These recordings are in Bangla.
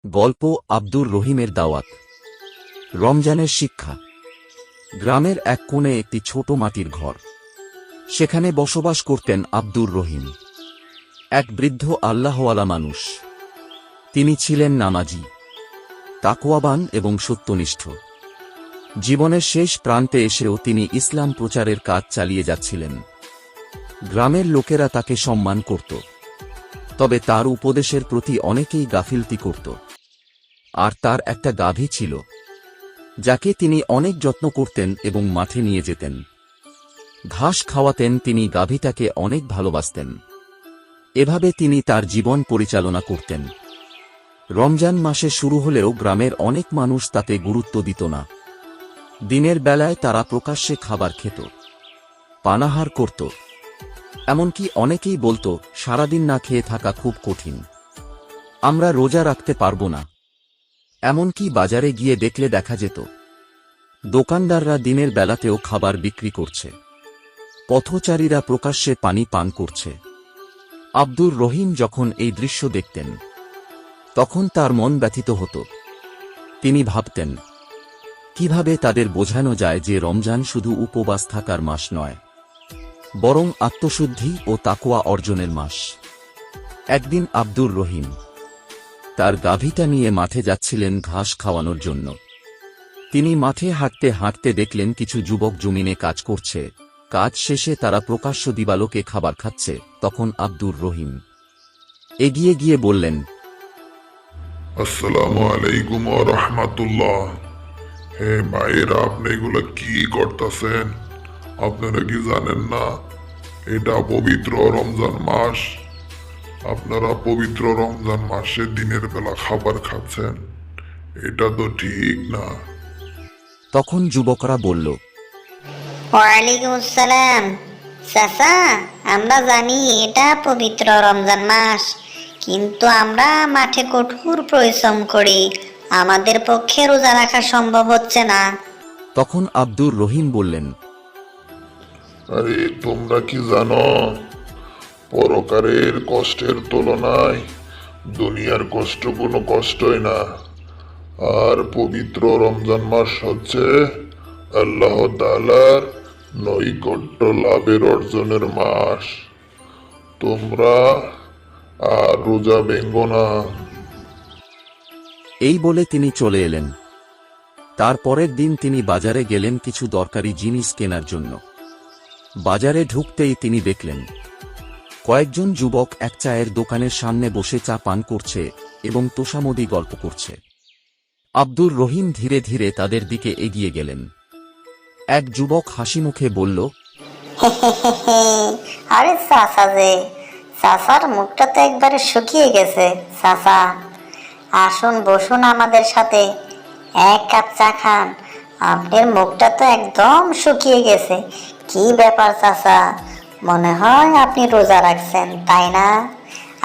গল্প আব্দুর রহিমের দাওয়াত। রমজানের শিক্ষা। গ্রামের এক কোণে একটি ছোট মাটির ঘর। সেখানে বসবাস করতেন আব্দুর রহিম, এক বৃদ্ধ আল্লাহওয়ালা মানুষ। তিনি ছিলেন নামাজি, তাকওয়াবান এবং সত্যনিষ্ঠ। জীবনের শেষ প্রান্তে এসেও তিনি ইসলাম প্রচারের কাজ চালিয়ে যাচ্ছিলেন। গ্রামের লোকেরা তাকে সম্মান করত, তবে তার উপদেশের প্রতি অনেকেই গাফিলতি করত। আর তার একটা গাভী ছিল, যাকে তিনি অনেক যত্ন করতেন এবং মাঠে নিয়ে যেতেন। ঘাস খাওয়াতেন, তিনি গাভীটাকে অনেক ভালোবাসতেন। এভাবে তিনি তার জীবন পরিচালনা করতেন। রমজান মাসে শুরু হলেও গ্রামের অনেক মানুষ তাতে গুরুত্ব দিত না। দিনের বেলায় তারা প্রকাশ্যে খাবার খেত, পানাহার করত। এমনকি অনেকেই বলতো, সারাদিন না খেয়ে থাকা খুব কঠিন, আমরা রোজা রাখতে পারব না। এমনকি বাজারে গিয়ে দেখলে দেখা যেত দোকানদাররা দিনের বেলাতেও খাবার বিক্রি করছে, পথচারীরা প্রকাশ্যে পানি পান করছে। আব্দুর রহিম যখন এই দৃশ্য দেখতেন, তখন তার মন ব্যথিত হতো। তিনি ভাবতেন, কিভাবে তাদের বোঝানো যায় যে রমজান শুধু উপবাস থাকার মাস নয়, বরং আত্মশুদ্ধি ও তাকওয়া অর্জনের মাস। একদিন আব্দুর রহিম তার গাভীটা নিয়ে মাঠে যাচ্ছিলেন ঘাস খাওয়ানোর জন্য। তিনি মাঠে হাঁটতে হাঁটতে দেখলেন কিছু যুবক জমিনে কাজ করছে। কাজ শেষে তারা প্রকাশ্য দিবালোকে খাবার খাচ্ছে। তখন আব্দুর রহিম এগিয়ে গিয়ে বললেন, আসসালামু আলাইকুম ওয়া রাহমাতুল্লাহ। হে ভাইয়েরা, আপনি এগুলো কি করতেছেন? আপনারা কি জানেন না এটা পবিত্র রমজান মাস? আপনারা পবিত্র রমজান মাসে দিনের বেলা খাবার খাচ্ছেন, এটা তো ঠিক না। তখন যুবকরা বলল, ওয়ালাইকুম আসসালাম চাচা, আমরা জানি এটা পবিত্র রমজান মাস, কিন্তু আমরা মাঠে কঠোর পরিশ্রম করি, আমাদের পক্ষে রোজা রাখা সম্ভব হচ্ছে না। তখন আব্দুর রহিম বললেন, আরে তোমরা কি জানো, পরকারের কষ্টের তুলনায় দুনিয়ার কষ্ট কোনো কষ্টই না। আর পবিত্র রমজান মাস হচ্ছে আল্লাহ তাআলার নৈকট্য লাভের অর্জনের মাস। তোমরা আর রোজা ভেঙ্গো না। এই বলে তিনি চলে এলেন। তার পরের দিন তিনি বাজারে গেলেন কিছু দরকারি জিনিস কেনার জন্য। বাজারে ঢুকতেই তিনি দেখলেন কয়েকজন যুবক এক চায়ের দোকানের সামনে বসে চা পান করছে এবং তোষামোদী গল্প করছে। আব্দুর রহিম ধীরে ধীরে তাদের দিকে এগিয়ে গেলেন। এক যুবক হাসি মুখে বলল, আরে চাচা, যে চাচার মুখটা তো একবারে শুকিয়ে গেছে। চাচা, আসুন বসুন আমাদের সাথে, এক কাপ চা খান। আপনার মুখটা তো একদম শুকিয়ে গেছে। কি ব্যাপার চাচা, মনে হয় আপনি রোজা রাখছেন, তাই না?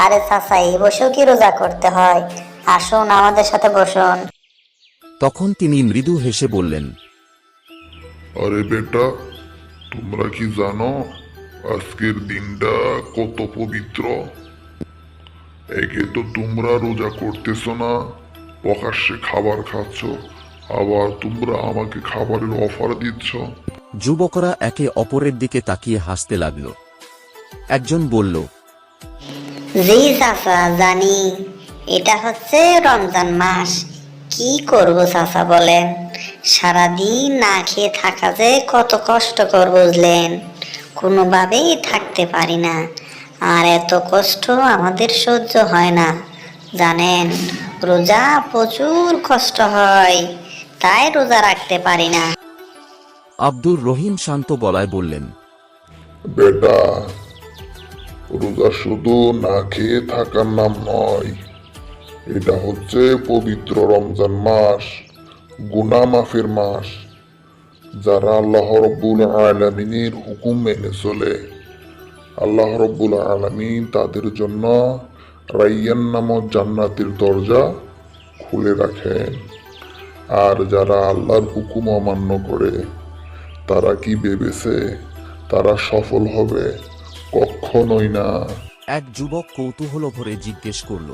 আরে চাচা, এই বসেও কি রোজা করতে হয়? আসুন আমাদের সাথে বসুন। তখন তিনি মৃদু হেসে বললেন, আরে বেটা, তোমরা কি জানো আজকের দিনটা কত পবিত্র? একে তো তোমরা রোজা করতেছ না, প্রকাশ্যে খাবার খাচ্ছ, আবার তোমরা আমাকে খাবারের অফার দিচ্ছ। যুবকরা একে অপরের দিকে তাকিয়ে হাসতে লাগল। একজন বলল, জি চাচা, জানি এটা হচ্ছে রমজান মাস। কি করব চাচা বলেন, সারাদিন না খেয়ে থাকা যে কত কষ্টকর বুঝলেন, কোনোভাবেই থাকতে পারি না। আর এত কষ্ট আমাদের সহ্য হয় না, জানেন, রোজা প্রচুর কষ্ট হয়, তাই রোজা রাখতে পারি না। আব্দুর রহিম শান্ত গলায় বললেন, বেটা, রোজা শুধু না খেয়ে থাকার নাম নয়, এটা হচ্ছে পবিত্র রমজান মাস, গুনাহ মাফের মাস। যারা আল্লাহ রব্বুল আলামিনের হুকুম মেনে চলে, আল্লাহ রব্বুল আলামিন তাদের জন্য রাইয়ান নামক জান্নাতের দরজা খুলে রাখেন। আর যারা আল্লাহর হুকুম অমান্য করে, তারা কি ভেবেছে তারা সফল হবে? কখনোই না। এক যুবক কৌতূহল ভরে জিজ্ঞেস করল,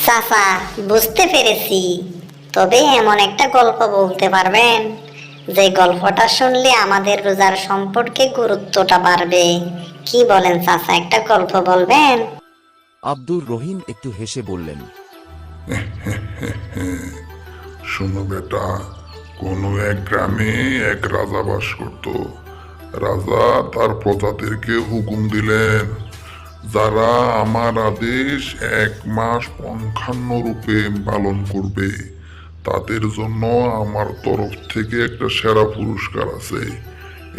চাচা, বুঝতে পেরেছি। তবে এমন একটা গল্প বলতে পারবেন যে গল্পটা শুনলে আমাদের রোজার সম্পর্কে গুরুত্বটা বাড়বে? কি বলেন চাচা, একটা গল্প বলবেন? আব্দুর রহিম একটু হেসে বললেন, শোনো বেটা, কোনো এক গ্রামে এক রাজা বাস করত। রাজা তার প্রজাদেরকে হুকুম দিলেন, যারা আমার আদেশ 1 মাস পুঙ্খানুরূপে পালন করবে তাদের জন্য আমার তরফ থেকে একটা সেরা পুরস্কার আছে।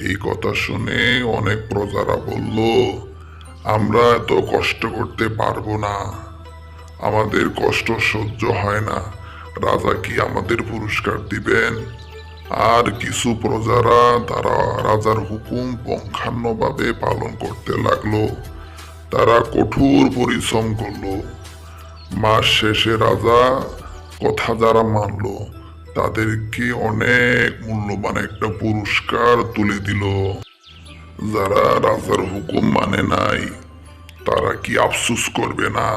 এই কথা শুনে অনেক প্রজারা বলল, আমরা এত কষ্ট করতে পারবো না, আমাদের কষ্ট সহ্য হয় না, রাজা কি আমাদের পুরস্কার দিবেন? আর কিছু প্রজারা তারা রাজার হুকুম পুঙ্খানুভাবে পালন করতে লাগলো। তারা কঠোর পরিশ্রম করলো। মাস শেষে রাজা কথা যারা মানলো তাদেরকে অনেক মূল্যবান একটা পুরস্কার তুলে দিল। যারা রাজার হুকুম মানে নাই তারা কি আফসোস করবে না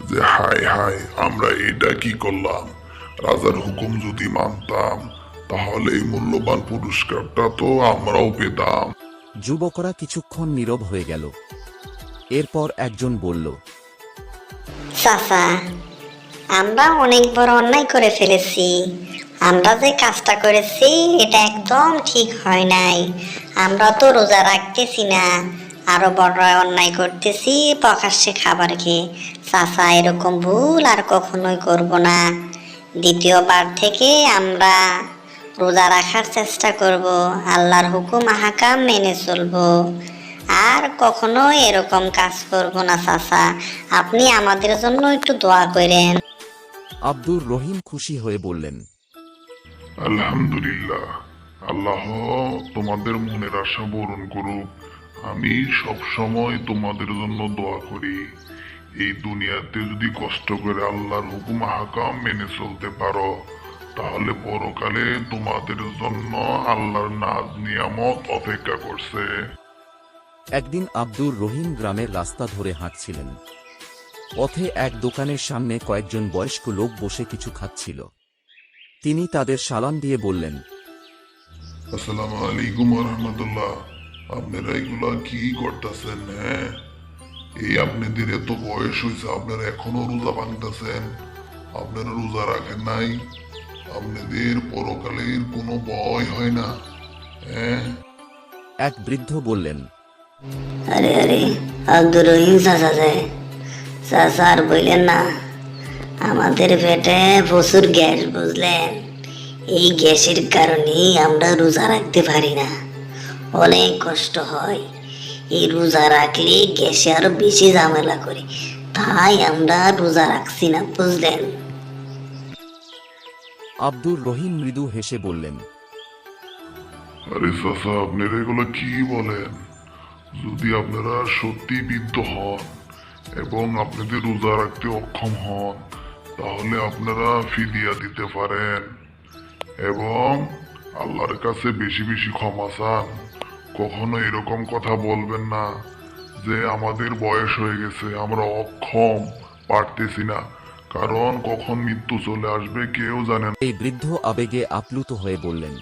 যে হায় হায়, আমরা এটা কি করলাম? রাজার হুকুম যদি মানতাম তাহলে এই মূল্যবান পুরস্কারটা তো আমরাও পেতাম। যুবকরা কিছুক্ষণ নীরব হয়ে গেল। এরপর একজন বলল, চাচা, আমরা অনেক বড় অন্যায় করে ফেলেছি। আমরা যে কাজটা করেছি এটা একদম ঠিক হয় নাই। আমরা তো রোজা রাখতেছি না, আরো বড় অন্যায় করতেছি প্রকাশ্যে খাবার খেয়ে। চাচা, এরকম ভুল আর কখনোই করব না। দ্বিতীয়বার থেকে আমরা রোজা রাখার চেষ্টা করব, আল্লাহর হুকুম আহকাম মেনে চলবো, আর কখনো এরকম কাজ করব না। চাচা, আপনি আমাদের জন্য একটু দোয়া করেন। আব্দুর রহিম খুশি হয়ে বললেন, আলহামদুলিল্লাহ, আল্লাহ তোমাদের মনের আশা পূরণ করুক। আমি সব সময় তোমাদের জন্য দোয়া করি। এই দুনিয়াতে যদি কষ্ট করে আল্লাহর হুকুম আহকাম মেনে চলতে পারো তাহলে পরকালে তোমাদের জন্য আল্লাহর নাজ নিয়ামত অপেক্ষা করছে। একদিন আব্দুর রহিম গ্রামের রাস্তা ধরে হাঁটছিলেন। পথে এক দোকানের সামনে কয়েকজন বয়স্ক লোক বসে কিছু খাচ্ছিল। তিনি তাদের সালাম দিয়ে বললেন, আসসালামু আলাইকুম রহমতুল্লাহ, আপনারা এগুলা কি করতেছেন? হ্যাঁ, এই আপনাদের এত বয়স হয়েছে, আপনারা এখনো রোজা ভাঙতেছেন? আপনারা রোজা রাখেন নাই? আপনাদের পরকালের কোনো ভয় হয় না? হ্যাঁ? এক বৃদ্ধ বললেন, আরে আরে, আব্দুর রহিম চাচা যে, চাচা আর বললেন না, আমাদের পেটে প্রচুর গ্যাস, বুঝলেন? এই গ্যাসের কারণেই আমরা রোজা রাখতে পারি না, অনেক কষ্ট হয়। এই রোজা রাখলে গ্যাসে আরো বেশি ঝামেলা করে, তাই আমরা রোজা রাখছি না, বুঝলেন? আব্দুর রহিম মৃদু হেসে বললেন, আরে চাচা, আপনারা এগুলো কি বলেন? যদি আপনারা সত্যি বৃদ্ধ হন এবং আপনাদের রোজা রাখতে অক্ষম হন তাহলে আপনারা ফিদিয়া দিতে পারেন এবং আল্লাহর কাছে বেশি বেশি ক্ষমা চান। কখনো এরকম কথা বলবেন না যে আমাদের বয়স হয়ে গেছে, আমরা অক্ষম, পারতেছি না, কারণ কখন মৃত্যু চলে আসবে কেউ জানে না। এই বৃদ্ধ আবেগে আপ্লুত হয়ে বললেন,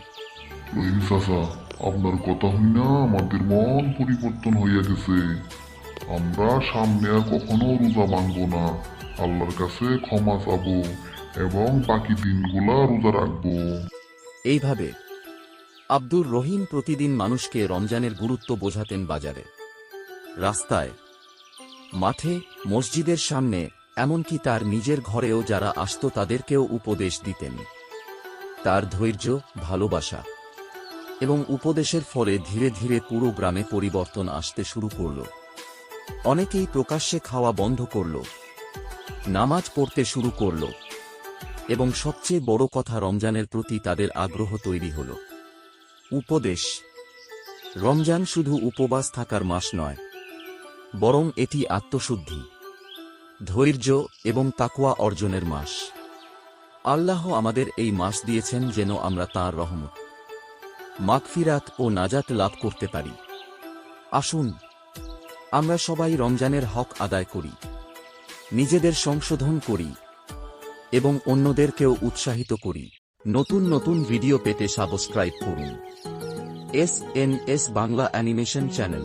রহিম চাচা, আপনার কথা হই না আমাদের মন পরিবর্তন হইয়া গেছে। আমরা সামনে আর কখনো রোজা ভাঙবো না, আল্লাহর কাছে ক্ষমা চাবো এবং বাকি দিনগুলা রোজা রাখবো। এইভাবে আব্দুর রহিম প্রতিদিন মানুষকে রমজানের গুরুত্ব বোঝাতেন। বাজারে, রাস্তায়, মাঠে, মসজিদের সামনে, এমনকি তার নিজের ঘরেও যারা আসত তাদেরকেও উপদেশ দিতেন। তার ধৈর্য, ভালোবাসা এবং উপদেশের ফলে ধীরে ধীরে পুরো গ্রামে পরিবর্তন আসতে শুরু করল। অনেকেই প্রকাশ্যে খাওয়া বন্ধ করল, নামাজ পড়তে শুরু করল এবং সবচেয়ে বড় কথা, রমজানের প্রতি তাদের আগ্রহ তৈরি হল। উপদেশ: রমজান শুধু উপবাস থাকার মাস নয়, বরং এটি আত্মশুদ্ধি, ধৈর্য এবং তাকওয়া অর্জনের মাস। আল্লাহ আমাদের এই মাস দিয়েছেন যেন আমরা তাঁর রহমত, মাগফিরাত ও নাজাত লাভ করতে পারি। আসুন আমরা সবাই রমজানের হক আদায় করি, নিজেদের সংশোধন করি এবং অন্যদেরকেও উৎসাহিত করি। নতুন নতুন ভিডিও পেতে সাবস্ক্রাইব করুন এস বাংলা অ্যানিমেশন চ্যানেল।